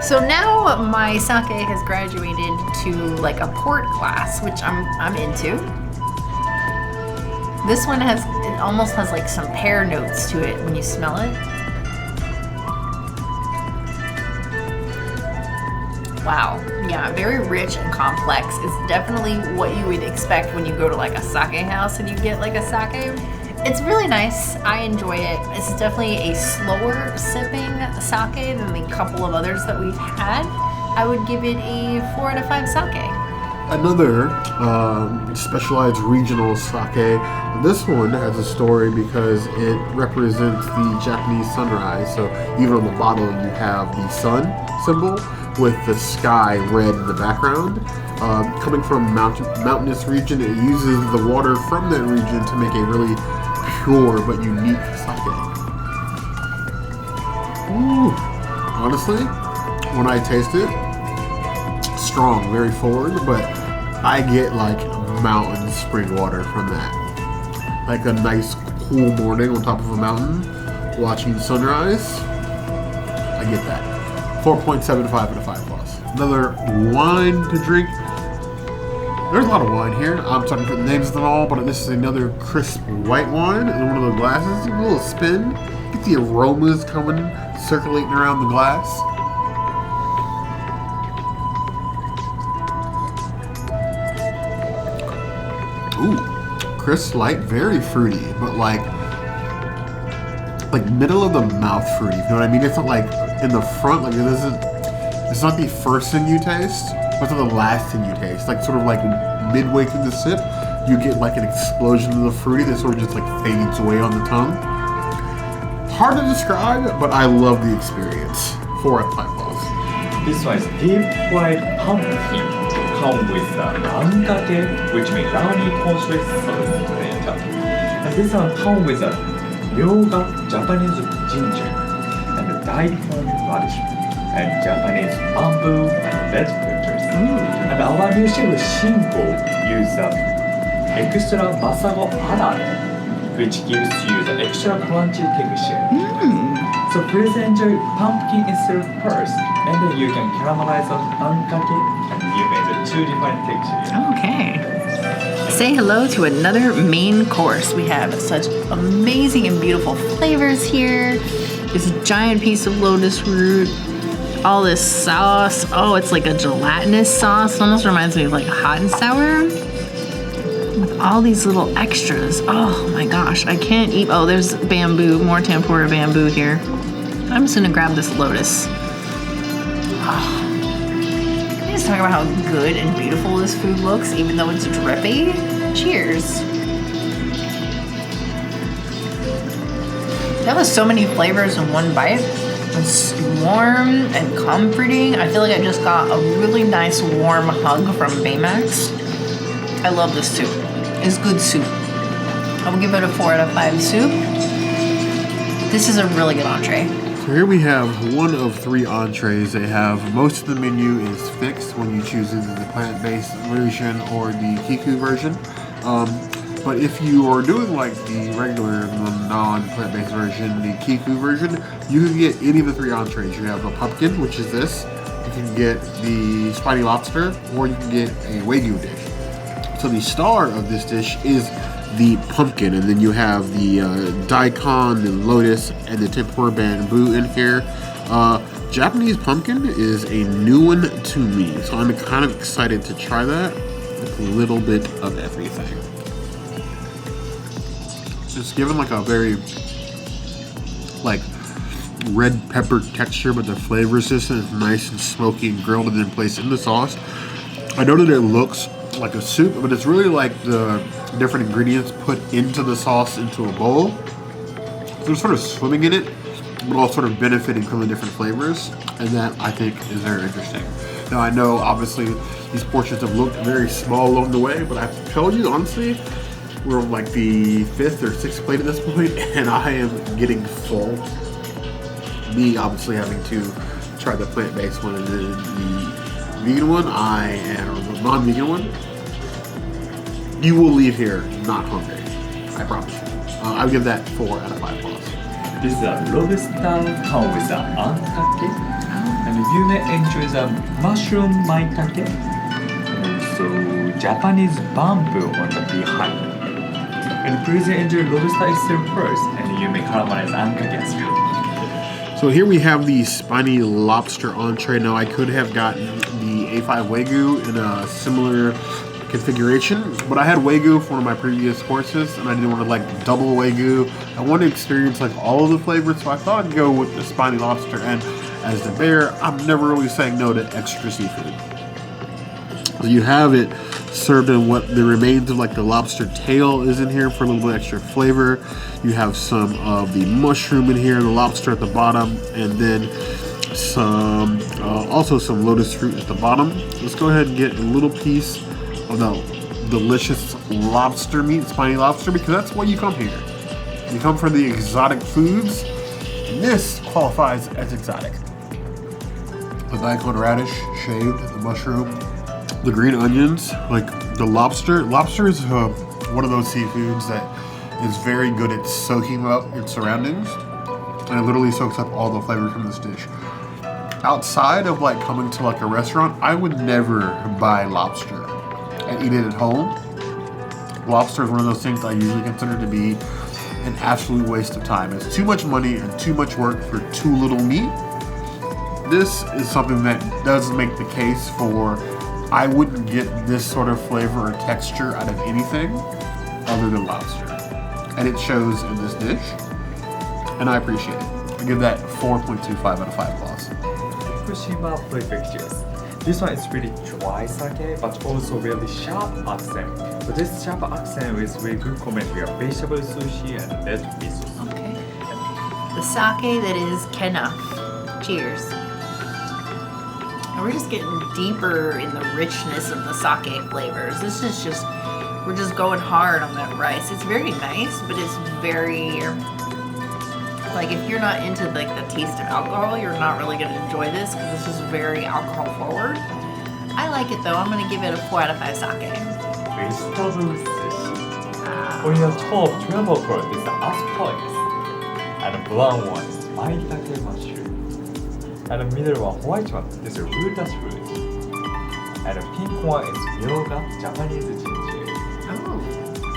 So now my sake has graduated to like a port class, which I'm into. This one it almost has like some pear notes to it when you smell it. Wow, yeah, very rich and complex. It's definitely what you would expect when you go to like a sake house and you get like a sake. It's really nice. I enjoy it. It's definitely a slower sipping sake than the couple of others that we've had. I would give it a 4 out of 5 sake. Another specialized regional sake. This one has a story because it represents the Japanese sunrise. So even on the bottle, you have the sun symbol with the sky red in the background. Coming from mountainous region, it uses the water from that region to make a really pure but unique sake. Ooh. Honestly, when I taste it, strong, very forward, but I get like mountain spring water from that. Like a nice cool morning on top of a mountain, watching the sunrise. I get that. 4.75 out of 5 plus. Another wine to drink. There's a lot of wine here. I'm starting to put names on all, but this is another crisp white wine in one of the glasses. A little spin. Get the aromas coming, circulating around the glass. Ooh, crisp, light, very fruity, but like middle of the mouth fruity. You know what I mean? It's not like in the front, like this is. It's not the first thing you taste, but it's not the last thing you taste. Like sort of like midway through the sip, you get like an explosion of the fruity that sort of just like fades away on the tongue. Hard to describe, but I love the experience. 4 out of 5 balls. This one is deep fried pumpkin. Come with the nankake, which means brownie concentrate sauce later. And this one come with a ryoga, Japanese ginger, and the dikon radish, and Japanese bamboo and vegetables. And our new chef Shinko uses extra masago arare, which gives you the extra crunchy texture. So please enjoy pumpkin itself first, and then you can caramelize on nankake, and you made the 2 different textures. Okay. Say hello to another main course. We have such amazing and beautiful flavors here. This giant piece of lotus root. All this sauce. Oh, it's like a gelatinous sauce. It almost reminds me of like hot and sour. With all these little extras. Oh my gosh, I can't eat. Oh, there's bamboo, more tempura bamboo here. I'm just gonna grab this lotus. Oh. Can we just talk about how good and beautiful this food looks, even though it's drippy? Cheers. That was so many flavors in one bite. It's warm and comforting. I feel like I just got a really nice warm hug from Baymax. I love this soup. It's good soup. I will give it a 4 out of 5 soup. This is a really good entree. So here we have one of 3 entrees. They have most of the menu is fixed when you choose either the plant-based version or the Kiku version. But if you are doing like the regular non-plant-based version, the Kiku version, you can get any of the 3 entrees. You have a pumpkin, which is this. You can get the spiny lobster, or you can get a Wagyu dish. So the star of this dish is the pumpkin, and then you have the daikon, the lotus, and the tempura bamboo in here. Japanese pumpkin is a new one to me, so I'm kind of excited to try that with a little bit of everything. It's given like a very like red pepper texture, but the flavor system is nice and smoky and grilled and then placed in the sauce. I know that it looks like a soup, but it's really like the different ingredients put into the sauce into a bowl. So they're sort of swimming in it, but all sort of benefiting from the different flavors, and that I think is very interesting. Now I know obviously these portions have looked very small along the way, but I have to tell you honestly, We're on like the 5th or 6th plate at this point, and I am getting full. Me obviously having to try the plant-based one and then the vegan one, or the non-vegan one. You will leave here not hungry. I promise you. I would give that 4 out of 5 plus. This is a lobster come with an ankake, and you may enjoy the mushroom maitake, and also Japanese bamboo on the behind. And please enjoy lobster itself first, and you may caramelize ankake as well. So here we have the spiny lobster entree. Now I could have gotten the A5 Wagyu in a similar configuration, but I had Wagyu for one of my previous courses, and I didn't want to like double Wagyu. I wanted to experience like all of the flavors, so I thought I'd go with the spiny lobster. And as the bear, I'm never really saying no to extra seafood. So you have it served in what the remains of like the lobster tail is in here for a little bit extra flavor. You have some of the mushroom in here, the lobster at the bottom, and then some also some lotus fruit at the bottom. Let's go ahead and get a little piece of the delicious lobster meat, spiny lobster, because that's why you come here. You come for the exotic foods, and this qualifies as exotic. The dikon radish shaved, the mushroom, the green onions, like the lobster. Lobster is one of those seafoods that is very good at soaking up its surroundings, and it literally soaks up all the flavor from this dish. Outside of like coming to like a restaurant, I would never buy lobster and eat it at home. Lobster is one of those things I usually consider to be an absolute waste of time. It's too much money and too much work for too little meat. This is something that does make the case for I wouldn't get this sort of flavor or texture out of anything other than lobster. And it shows in this dish, and I appreciate it. I give that 4.25 out of 5 claws. Fukushima Prefectures. This one is really dry sake, but also really sharp accent. So this sharp accent is really good comment here. Vegetable sushi and red miso. Okay. The sake that is kenaf. Cheers. And we're just getting deeper in the richness of the sake flavors. This is just, we're just going hard on that rice. It's very nice, but it's very, like if you're not into like the taste of alcohol, you're not really going to enjoy this because this is very alcohol forward. I like it though. I'm going to give it a 4 out of 5 sake. Vegetable sushi. On your top, travel fruit is the assorted, and the brown one is maitake mushroom. And the middle one, white one, is a lotus fruit. And the pink one is myoga, Japanese ginger. Oh.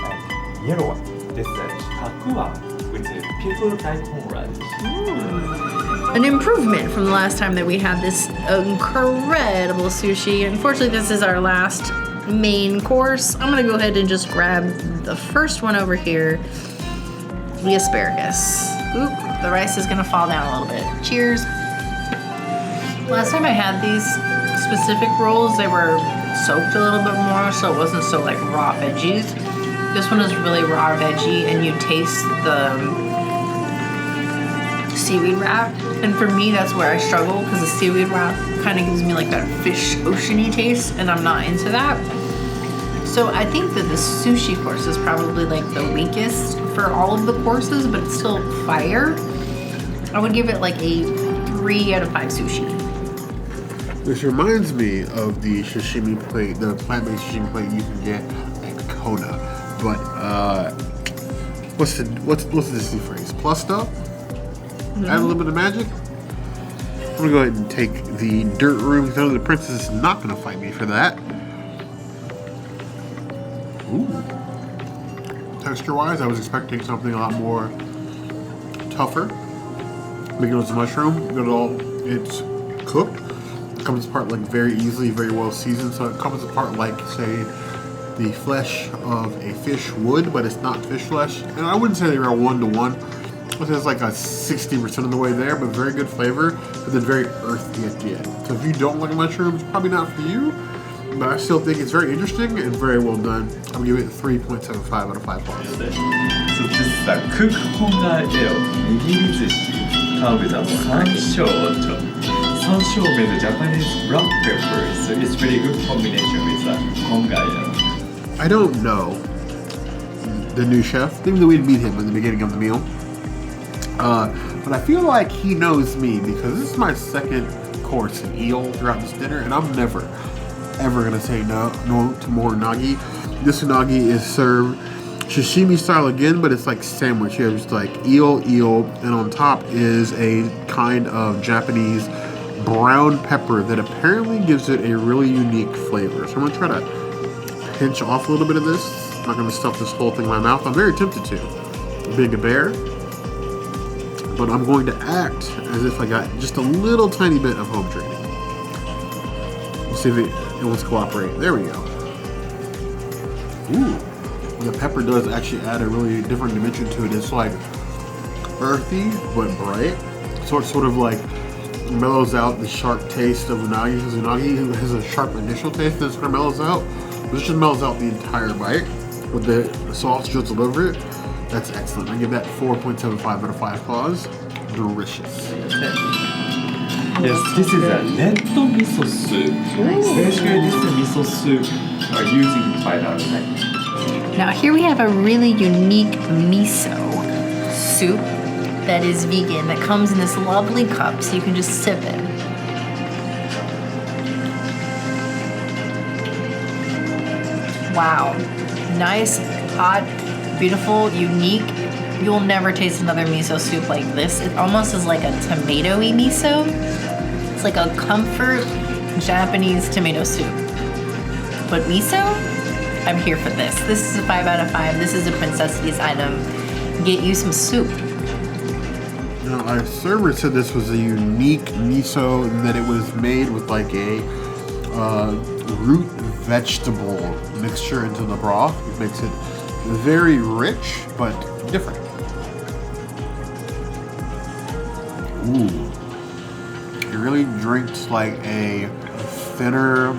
And yellow one, this is a takuwa, which is pickled dikon radish. An improvement from the last time that we had this incredible sushi. Unfortunately, this is our last main course. I'm gonna go ahead and just grab the first one over here, the asparagus. Oop, the rice is gonna fall down a little bit. Cheers. Last time I had these specific rolls, they were soaked a little bit more, so it wasn't so like raw veggies. This one is really raw veggie, and you taste the seaweed wrap. And for me, that's where I struggle, because the seaweed wrap kind of gives me like that fish oceany taste, and I'm not into that. So I think that the sushi course is probably like the weakest for all of the courses, but it's still fire. I would give it like a 3 out of 5 sushi. This reminds me of the sashimi plate, the plant-based sashimi plate you can get at Kona. But what's the Disney phrase? Plussed up? Add a little bit of magic? I'm gonna go ahead and take the dirt room, because I know the princess is not gonna fight me for that. Ooh. Texture-wise, I was expecting something a lot more tougher. McDonald's mushroom, it's cooked. It comes apart like very easily, very well seasoned. So it comes apart like, say, the flesh of a fish would, but it's not fish flesh. And I wouldn't say they were 1-to-1. It's like a 60% of the way there, but very good flavor, but then very earthy at the end. So if you don't like mushrooms, probably not for you, but I still think it's very interesting and very well done. I'm gonna give it 3.75 out of 5 points. So this is a cooked ponga eo nigiri zushi, come with a sansho. Sansho means Japanese black pepper, so it's really good combination with a ponga eo. I don't know the new chef. I think that we'd meet him in the beginning of the meal. But I feel like he knows me because this is my second course of eel throughout this dinner, and I'm never, ever gonna say no to more unagi. This unagi is served sashimi style again, but it's like sandwich. You have just like eel, and on top is a kind of Japanese brown pepper that apparently gives it a really unique flavor. So I'm gonna try to pinch off a little bit of this. I'm not gonna stuff this whole thing in my mouth. I'm very tempted to, being a bear, but I'm going to act as if I got just a little tiny bit of home training. We'll see if it wants to cooperate. There we go. Ooh, the pepper does actually add a really different dimension to it. It's like earthy but bright, so it sort of like mellows out the sharp taste of unagi. Because unagi has a sharp initial taste that sort of mellows out. This just mellows out the entire bite with the sauce drizzled over it. That's excellent. I give that 4.75 out of 5 claws. Delicious. Yes, this is a red miso soup. Basically, this miso soup are using 5 out of 10. Now here we have a really unique miso soup that is vegan, that comes in this lovely cup so you can just sip it. Wow. Nice, hot, beautiful, unique. You'll never taste another miso soup like this. It almost is like a tomato-y miso. It's like a comfort Japanese tomato soup. But miso, I'm here for this. This is a 5 out of 5. This is a Princessity's item. Get you some soup. Now, our server said this was a unique miso and that it was made with like a root vegetable mixture into the broth. It makes it very rich but different. Ooh. It really drinks like a thinner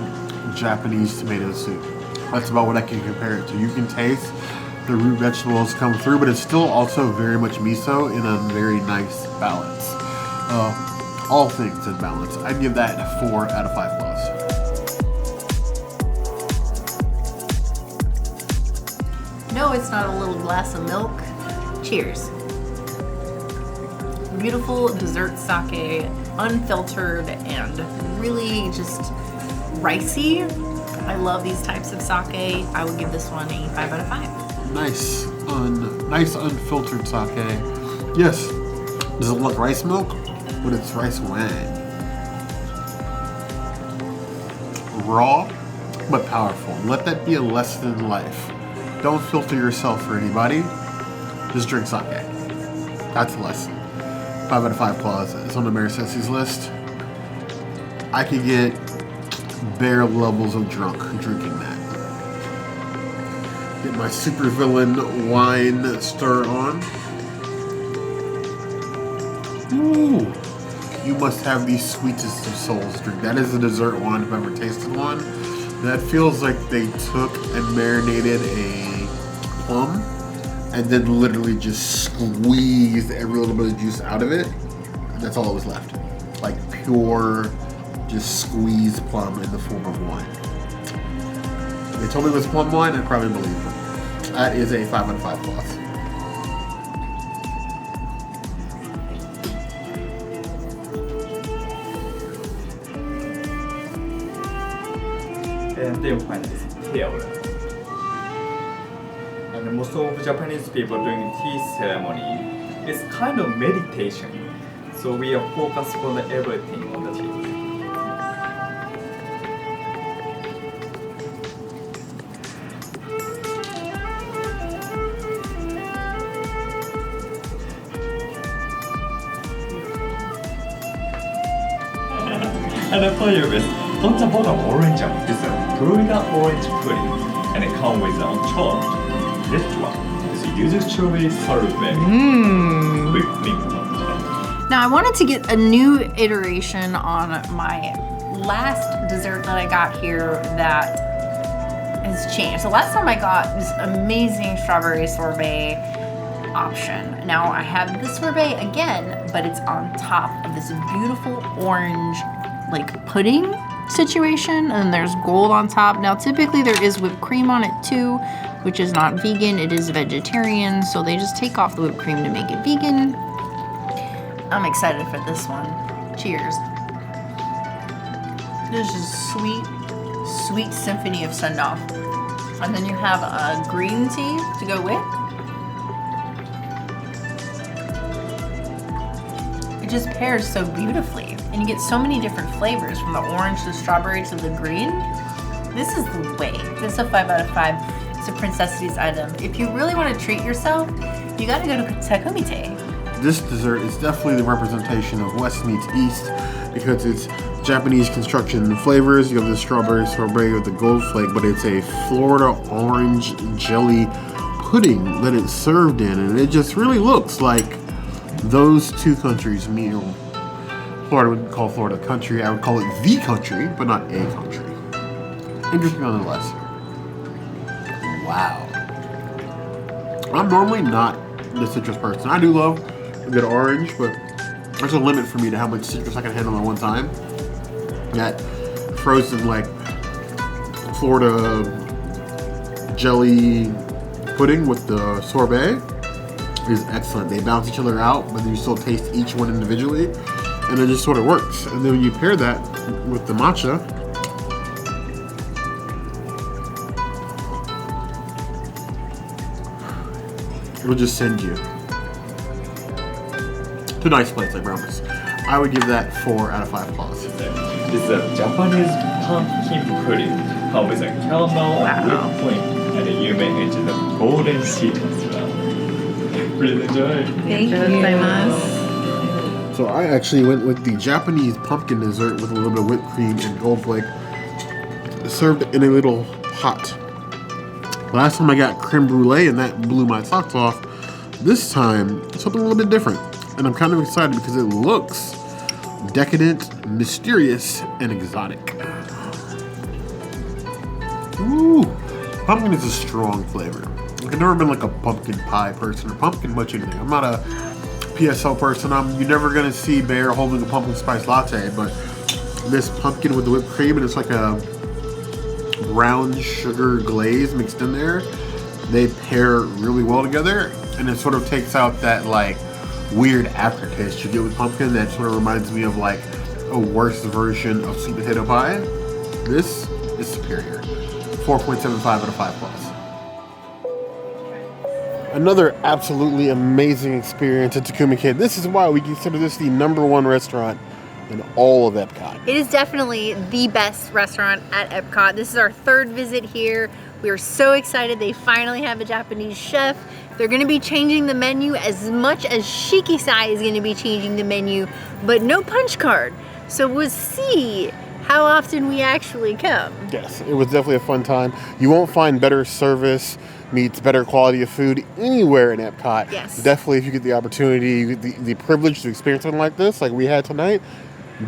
Japanese tomato soup. That's about what I can compare it to. You can taste the root vegetables come through, but it's still also very much miso in a very nice balance. All things in balance. I'd give that a 4 out of 5 claws. No, it's not a little glass of milk. Cheers. Beautiful dessert sake, unfiltered and really just ricey. I love these types of sake. I would give this one a 5 out of 5. Nice unfiltered sake. Yes. Does it look rice milk? But it's rice wine. Raw, but powerful. Let that be a lesson in life. Don't filter yourself for anybody. Just drink sake. That's a lesson. 5 out of 5 claws. It's on the Mary Sessy's list. I could get bare levels of drunk drinking that. Get my supervillain wine stir on. Ooh. You must have the sweetest of souls drink. That is a dessert wine if I've ever tasted one. That feels like they took and marinated a plum and then literally just squeezed every little bit of juice out of it. And that's all that was left. Like pure, just squeezed plum in the form of wine. If they told me it was plum wine, I'd probably believe them. That is a 5 out of 5 claws. And then finally, tail. And most of Japanese people during tea ceremony is kind of meditation. So we are focused on everything on the tea. And the flavor is on the bottom orange is a Florida orange pudding, and it comes with on top. This one is yuzu strawberry sorbet with mint on top. Now I wanted to get a new iteration on my last dessert that I got here that has changed. So last time I got this amazing strawberry sorbet option. Now I have this sorbet again, but it's on top of this beautiful orange like pudding situation, and there's gold on top. Now typically there is whipped cream on it too, which is not vegan. It is vegetarian, so they just take off the whipped cream to make it vegan. I'm excited for this one. Cheers. This is sweet, sweet symphony of sendoff. And then you have a green tea to go with. It just pairs so beautifully. And you get so many different flavors, from the orange to the strawberry to the green. This is the way. This is a 5 out of 5. It's a Princessity's item. If you really want to treat yourself, you gotta go to Takumi-Tei. This dessert is definitely the representation of West meets East because it's Japanese construction and flavors. You have the strawberry sorbet with the gold flake, but it's a Florida orange jelly pudding that it's served in, and it just really looks like those two countries meet. Florida would call Florida country. I would call it the country, but not a country. Interesting nonetheless. Wow. I'm normally not the citrus person. I do love a good orange, but there's a limit for me to how much citrus I can handle at one time. That frozen like Florida jelly pudding with the sorbet is excellent. They balance each other out, but you still taste each one individually, and it just sort of works. And then when you pair that with the matcha, it'll just send you to a nice place, I promise. I would give that 4 out of 5 claws. This is a Japanese pumpkin pudding with a caramel whipped cream and you may enjoy the golden sheet as well. Please enjoy. Thank you. So I actually went with the Japanese pumpkin dessert with a little bit of whipped cream and gold flake, served in a little pot. Last time I got creme brulee and that blew my socks off. This time, something a little bit different. And I'm kind of excited because it looks decadent, mysterious, and exotic. Ooh, pumpkin is a strong flavor. I've never been like a pumpkin pie person or pumpkin much anything. I'm not a PSL person. You're never gonna see Bear holding a pumpkin spice latte, but this pumpkin with the whipped cream, and it's like a brown sugar glaze mixed in there. They pair really well together, and it sort of takes out that like weird aftertaste you get with pumpkin that sort of reminds me of like a worse version of sweet potato pie. This is superior. 4.75 out of 5 plus. Another absolutely amazing experience at Takumi-Tei. This is why we consider this the #1 restaurant in all of EPCOT. It is definitely the best restaurant at EPCOT. This is our 3rd visit here. We are so excited they finally have a Japanese chef. They're gonna be changing the menu as much as Shikisai is gonna be changing the menu, but no punch card. So we'll see how often we actually come. Yes, it was definitely a fun time. You won't find better service meets better quality of food anywhere in EPCOT. Yes. Definitely if you get the opportunity, you get the privilege to experience something like this, like we had tonight,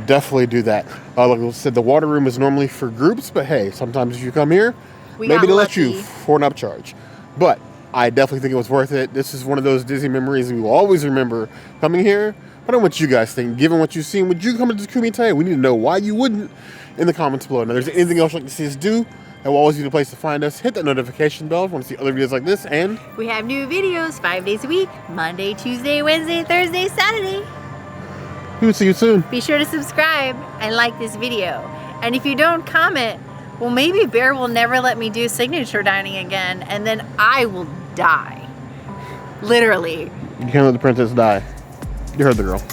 definitely do that. Like I said, the water room is normally for groups, but hey, sometimes if you come here, maybe they'll let you for an upcharge. But I definitely think it was worth it. This is one of those Disney memories we will always remember coming here. I don't know what you guys think. Given what you've seen, would you come to Takumi-Tei? We need to know why you wouldn't in the comments below. Now, if there's anything else you'd like to see us do, that will always be the place to find us. Hit that notification bell if you want to see other videos like this. And we have new videos 5 days a week, Monday, Tuesday, Wednesday, Thursday, Saturday. we will see you soon. Be sure to subscribe and like this video. And if you don't comment, well, maybe Bear will never let me do signature dining again, and then I will die. Literally. You can't let the princess die. You heard the girl.